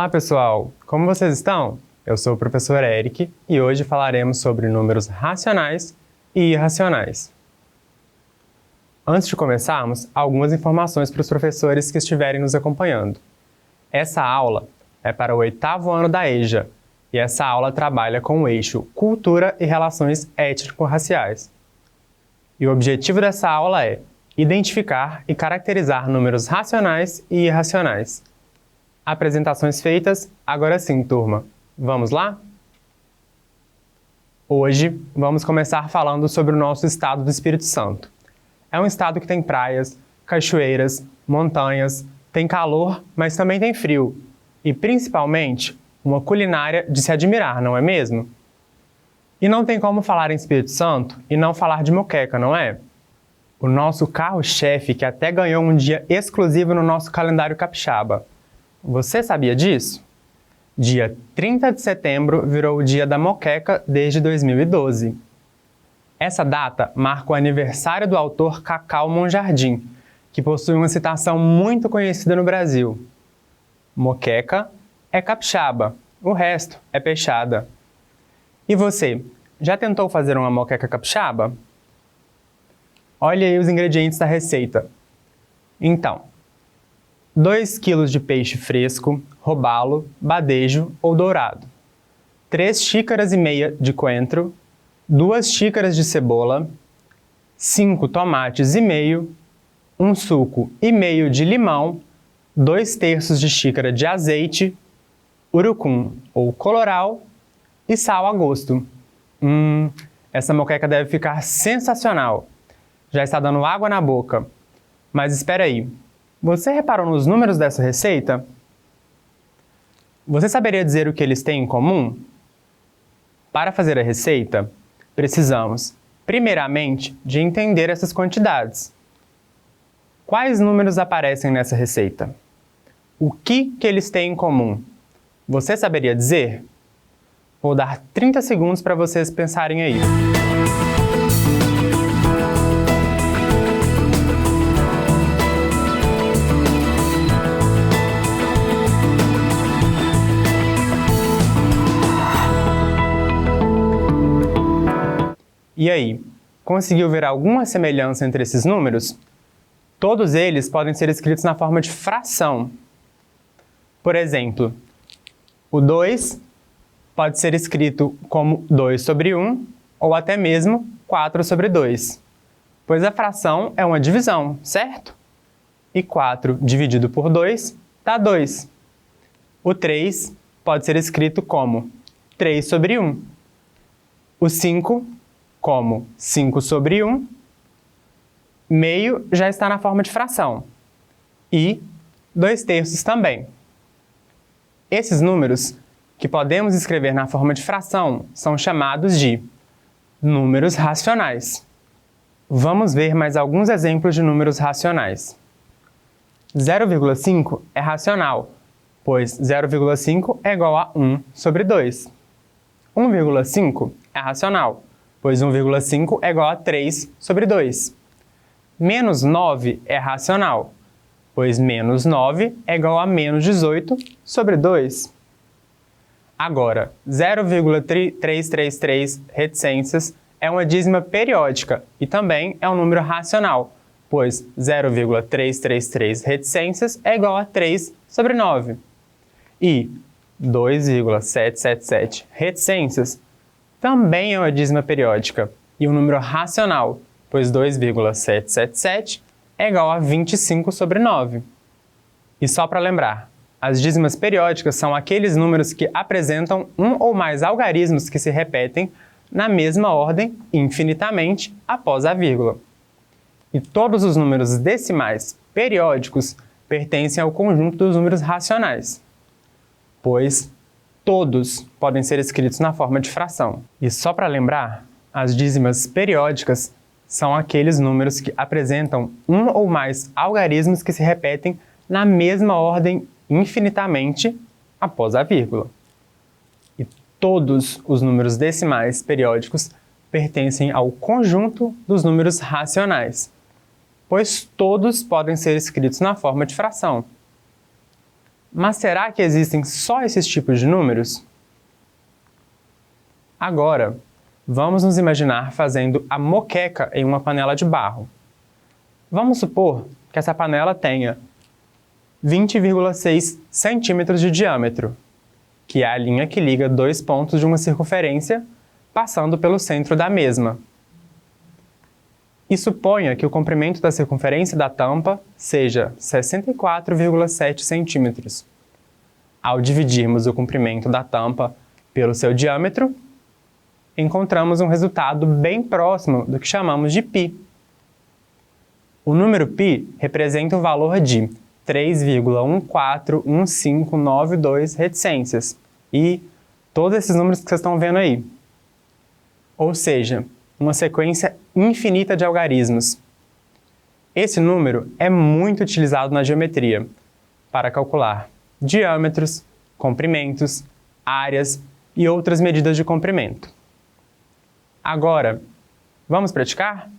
Olá pessoal, como vocês estão? Eu sou o professor Eric e hoje falaremos sobre números racionais e irracionais. Antes de começarmos, algumas informações para os professores que estiverem nos acompanhando. Essa aula é para o 8º ano da EJA e essa aula trabalha com o eixo Cultura e Relações Étnico-Raciais. E o objetivo dessa aula é identificar e caracterizar números racionais e irracionais. Apresentações feitas, agora sim, turma. Vamos lá? Hoje vamos começar falando sobre o nosso estado do Espírito Santo. É um estado que tem praias, cachoeiras, montanhas, tem calor, mas também tem frio. E principalmente, uma culinária de se admirar, não é mesmo? E não tem como falar em Espírito Santo e não falar de moqueca, não é? O nosso carro-chefe que até ganhou um dia exclusivo no nosso calendário capixaba. Você sabia disso? Dia 30 de setembro virou o dia da moqueca desde 2012. Essa data marca o aniversário do autor Cacau Monjardim, que possui uma citação muito conhecida no Brasil. Moqueca é capixaba, o resto é peixada. E você, já tentou fazer uma moqueca capixaba? Olha aí os ingredientes da receita. Então, 2 kg de peixe fresco, robalo, badejo ou dourado, 3 xícaras e meia de coentro, 2 xícaras de cebola, 5 tomates e meio, 1 suco e meio de limão, 2/3 de xícara de azeite, urucum ou coloral e sal a gosto. Essa moqueca deve ficar sensacional. Já está dando água na boca. Mas espera aí. Você reparou nos números dessa receita? Você saberia dizer o que eles têm em comum? Para fazer a receita, precisamos, primeiramente, de entender essas quantidades. Quais números aparecem nessa receita? O que eles têm em comum? Você saberia dizer? Vou dar 30 segundos para vocês pensarem aí. E aí, conseguiu ver alguma semelhança entre esses números? Todos eles podem ser escritos na forma de fração. Por exemplo, o 2 pode ser escrito como 2 sobre 1 ou até mesmo 4 sobre 2, pois a fração é uma divisão, certo? E 4 dividido por 2 dá 2. O 3 pode ser escrito como 3 sobre 1. O 5 como 5 sobre 1, meio já está na forma de fração, e 2/3 também. Esses números que podemos escrever na forma de fração são chamados de números racionais. Vamos ver mais alguns exemplos de números racionais. 0,5 é racional, pois 0,5 é igual a 1 sobre 2. 1,5 é racional, pois 1,5 é igual a 3 sobre 2. Menos 9 é racional, pois menos 9 é igual a menos 18 sobre 2. Agora, 0,333 reticências é uma dízima periódica e também é um número racional, pois 0,333 reticências é igual a 3 sobre 9. E 2,777 reticências também é uma dízima periódica e um número racional, pois 2,777 é igual a 25 sobre 9. E só para lembrar, as dízimas periódicas são aqueles números que apresentam um ou mais algarismos que se repetem na mesma ordem infinitamente após a vírgula. E todos os números decimais periódicos pertencem ao conjunto dos números racionais, pois todos podem ser escritos na forma de fração. E só para lembrar, as dízimas periódicas são aqueles números que apresentam um ou mais algarismos que se repetem na mesma ordem infinitamente após a vírgula. E todos os números decimais periódicos pertencem ao conjunto dos números racionais, pois todos podem ser escritos na forma de fração. Mas será que existem só esses tipos de números? Agora, vamos nos imaginar fazendo a moqueca em uma panela de barro. Vamos supor que essa panela tenha 20,6 centímetros de diâmetro, que é a linha que liga dois pontos de uma circunferência, passando pelo centro da mesma. E suponha que o comprimento da circunferência da tampa seja 64,7 centímetros. Ao dividirmos o comprimento da tampa pelo seu diâmetro, encontramos um resultado bem próximo do que chamamos de π. O número π representa o valor de 3,141592 reticências e todos esses números que vocês estão vendo aí. Ou seja, uma sequência infinita de algarismos. Esse número é muito utilizado na geometria para calcular diâmetros, comprimentos, áreas e outras medidas de comprimento. Agora, vamos praticar?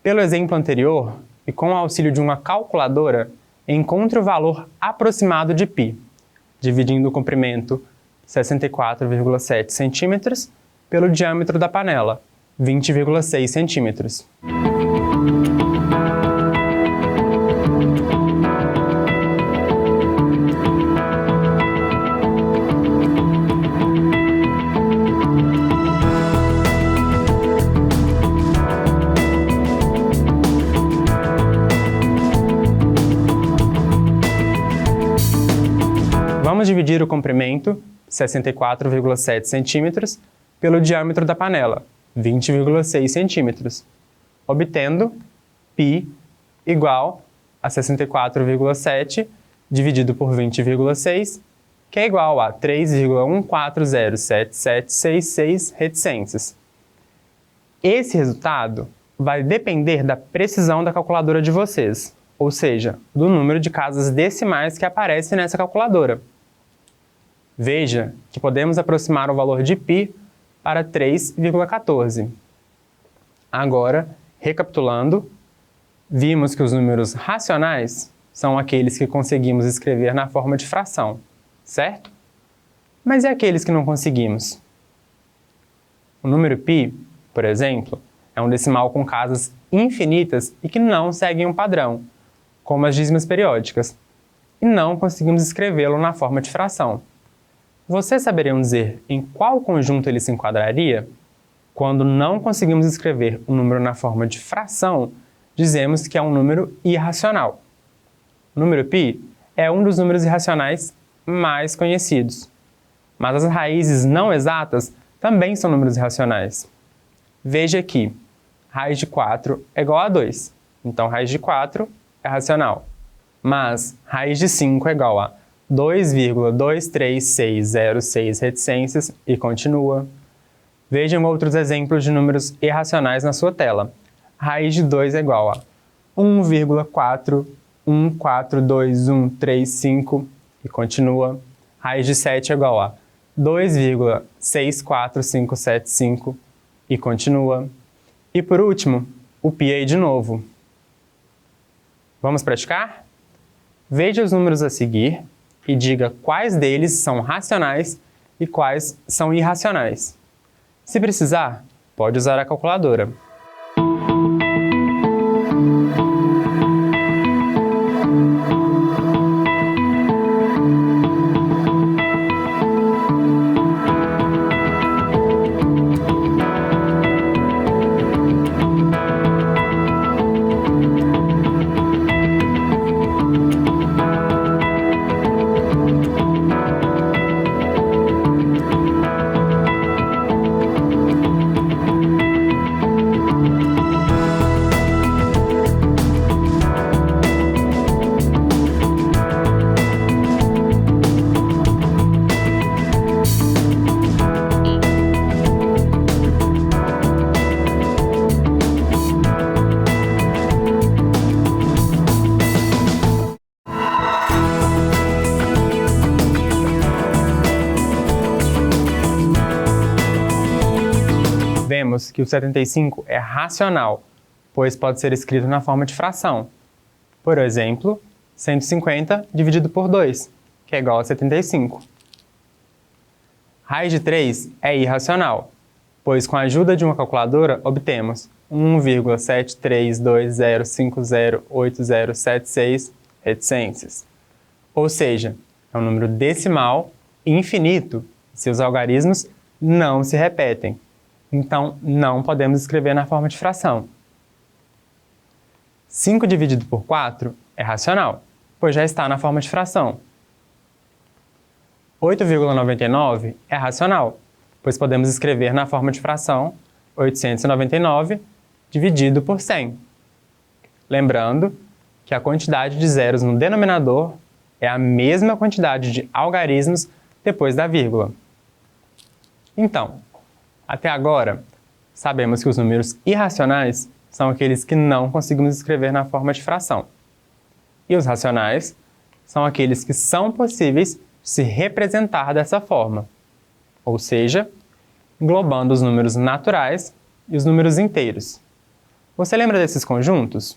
Pelo exemplo anterior, e com o auxílio de uma calculadora, encontre o valor aproximado de π, dividindo o comprimento 64,7 centímetros pelo diâmetro da panela, 20,6 centímetros. Vamos dividir o comprimento, 64,7 centímetros, pelo diâmetro da panela, 20,6 centímetros, obtendo π igual a 64,7 dividido por 20,6, que é igual a 3,14077766 reticências. Esse resultado vai depender da precisão da calculadora de vocês, ou seja, do número de casas decimais que aparece nessa calculadora. Veja que podemos aproximar o valor de π para 3,14. Agora, recapitulando, vimos que os números racionais são aqueles que conseguimos escrever na forma de fração, certo? Mas e aqueles que não conseguimos? O número π, por exemplo, é um decimal com casas infinitas e que não seguem um padrão, como as dízimas periódicas, e não conseguimos escrevê-lo na forma de fração. Vocês saberiam dizer em qual conjunto ele se enquadraria? Quando não conseguimos escrever um número na forma de fração, dizemos que é um número irracional. O número π é um dos números irracionais mais conhecidos. Mas as raízes não exatas também são números irracionais. Veja que raiz de 4 é igual a 2, então raiz de 4 é racional. Mas raiz de 5 é igual a 2,23606 reticências e continua. Vejam outros exemplos de números irracionais na sua tela. Raiz de 2 é igual a 1,41422135 e continua. Raiz de 7 é igual a 2,64575 e continua. E por último, o π aí de novo. Vamos praticar? Veja os números a seguir e diga quais deles são racionais e quais são irracionais. Se precisar, pode usar a calculadora. Vemos que o 75 é racional, pois pode ser escrito na forma de fração. Por exemplo, 150 dividido por 2, que é igual a 75. Raiz de 3 é irracional, pois com a ajuda de uma calculadora obtemos 1,73205080076 reticências. Ou seja, é um número decimal infinito. Seus algarismos não se repetem. Então, não podemos escrever na forma de fração. 5 dividido por 4 é racional, pois já está na forma de fração. 8,99 é racional, pois podemos escrever na forma de fração 899 dividido por 100. Lembrando que a quantidade de zeros no denominador é a mesma quantidade de algarismos depois da vírgula. Então, até agora, sabemos que os números irracionais são aqueles que não conseguimos escrever na forma de fração. E os racionais são aqueles que são possíveis de se representar dessa forma, ou seja, englobando os números naturais e os números inteiros. Você lembra desses conjuntos?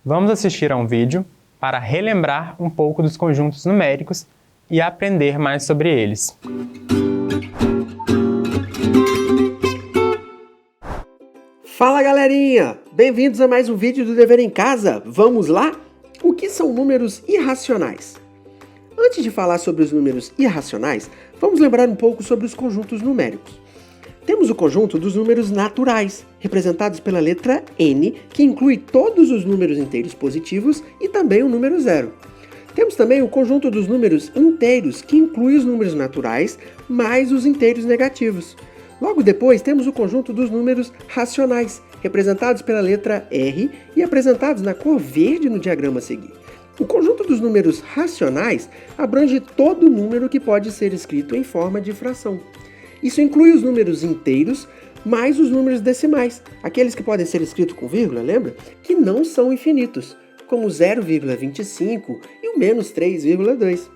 Vamos assistir a um vídeo para relembrar um pouco dos conjuntos numéricos e aprender mais sobre eles. Fala galerinha! Bem-vindos a mais um vídeo do Dever em Casa. Vamos lá? O que são números irracionais? Antes de falar sobre os números irracionais, vamos lembrar um pouco sobre os conjuntos numéricos. Temos o conjunto dos números naturais, representados pela letra N, que inclui todos os números inteiros positivos e também o número zero. Temos também o conjunto dos números inteiros, que inclui os números naturais mais os inteiros negativos. Logo depois, temos o conjunto dos números racionais, representados pela letra R e apresentados na cor verde no diagrama a seguir. O conjunto dos números racionais abrange todo número que pode ser escrito em forma de fração. Isso inclui os números inteiros mais os números decimais, aqueles que podem ser escritos com vírgula, lembra? Que não são infinitos, como 0,25 e o menos 3,2.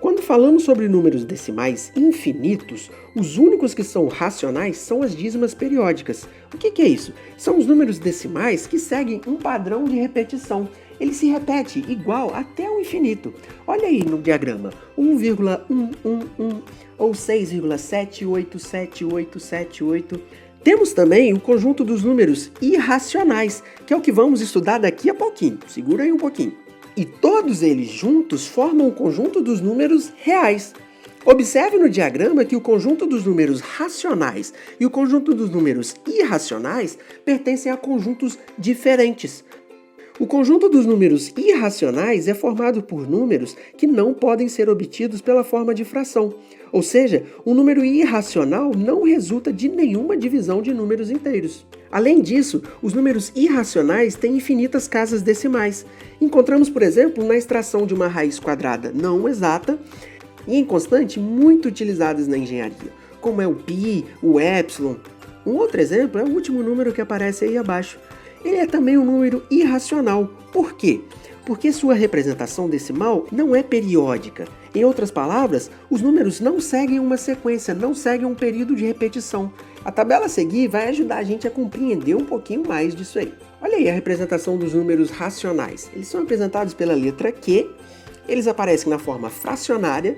Quando falamos sobre números decimais infinitos, os únicos que são racionais são as dízimas periódicas. O que é isso? São os números decimais que seguem um padrão de repetição. Ele se repete igual até o infinito. Olha aí no diagrama, 1,111 ou 6,7878878. Temos também o conjunto dos números irracionais, que é o que vamos estudar daqui a pouquinho. Segura aí um pouquinho. E todos eles juntos formam o conjunto dos números reais. Observe no diagrama que o conjunto dos números racionais e o conjunto dos números irracionais pertencem a conjuntos diferentes. O conjunto dos números irracionais é formado por números que não podem ser obtidos pela forma de fração. Ou seja, um número irracional não resulta de nenhuma divisão de números inteiros. Além disso, os números irracionais têm infinitas casas decimais. Encontramos, por exemplo, na extração de uma raiz quadrada não exata e em constante muito utilizadas na engenharia, como é o π, o epsilon. Um outro exemplo é o último número que aparece aí abaixo. Ele é também um número irracional. Por quê? Porque sua representação decimal não é periódica. Em outras palavras, os números não seguem uma sequência, não seguem um período de repetição. A tabela a seguir vai ajudar a gente a compreender um pouquinho mais disso aí. Olha aí a representação dos números racionais. Eles são representados pela letra Q, eles aparecem na forma fracionária,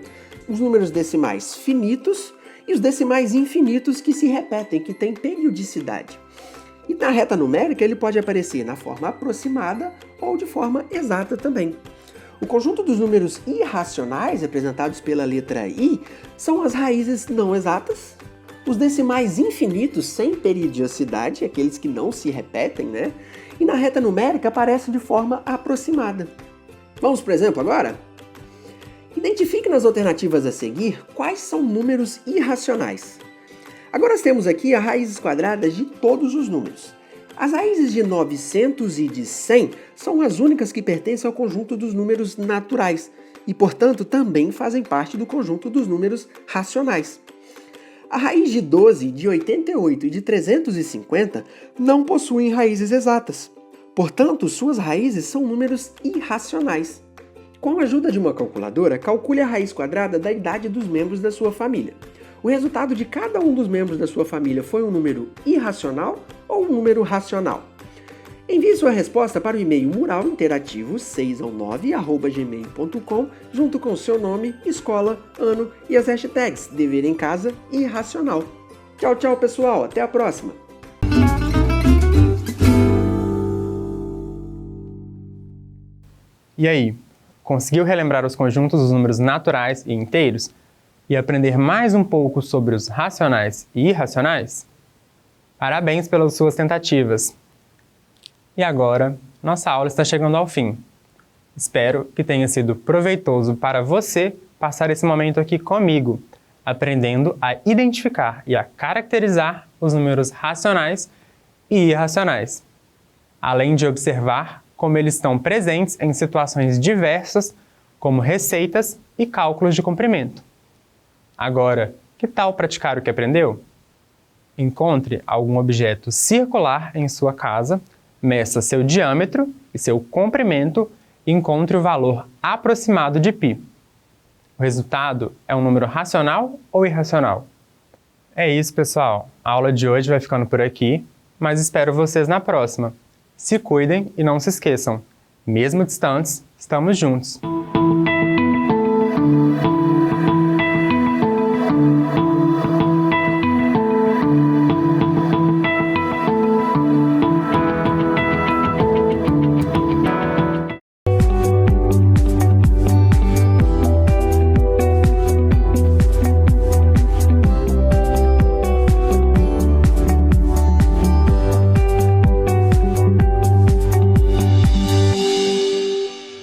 os números decimais finitos e os decimais infinitos que se repetem, que têm periodicidade. E na reta numérica ele pode aparecer na forma aproximada ou de forma exata também. O conjunto dos números irracionais, representados pela letra I, são as raízes não exatas, os decimais infinitos sem periodicidade, aqueles que não se repetem, né? E na reta numérica aparece de forma aproximada. Vamos para o exemplo agora? Identifique nas alternativas a seguir quais são números irracionais. Agora nós temos aqui as raízes quadradas de todos os números. As raízes de 900 e de 100 são as únicas que pertencem ao conjunto dos números naturais e, portanto, também fazem parte do conjunto dos números racionais. A raiz de 12, de 88 e de 350 não possuem raízes exatas. Portanto, suas raízes são números irracionais. Com a ajuda de uma calculadora, calcule a raiz quadrada da idade dos membros da sua família. O resultado de cada um dos membros da sua família foi um número irracional ou um número racional? Envie sua resposta para o e-mail muralinterativo6ao9@gmail.com junto com seu nome, escola, ano e as hashtags dever em casa e racional. Tchau, tchau, pessoal. Até a próxima. E aí, conseguiu relembrar os conjuntos dos números naturais e inteiros e aprender mais um pouco sobre os racionais e irracionais? Parabéns pelas suas tentativas! E agora, nossa aula está chegando ao fim. Espero que tenha sido proveitoso para você passar esse momento aqui comigo, aprendendo a identificar e a caracterizar os números racionais e irracionais, além de observar como eles estão presentes em situações diversas, como receitas e cálculos de comprimento. Agora, que tal praticar o que aprendeu? Encontre algum objeto circular em sua casa, meça seu diâmetro e seu comprimento e encontre o valor aproximado de π. O resultado é um número racional ou irracional? É isso, pessoal. A aula de hoje vai ficando por aqui, mas espero vocês na próxima. Se cuidem e não se esqueçam, mesmo distantes, estamos juntos.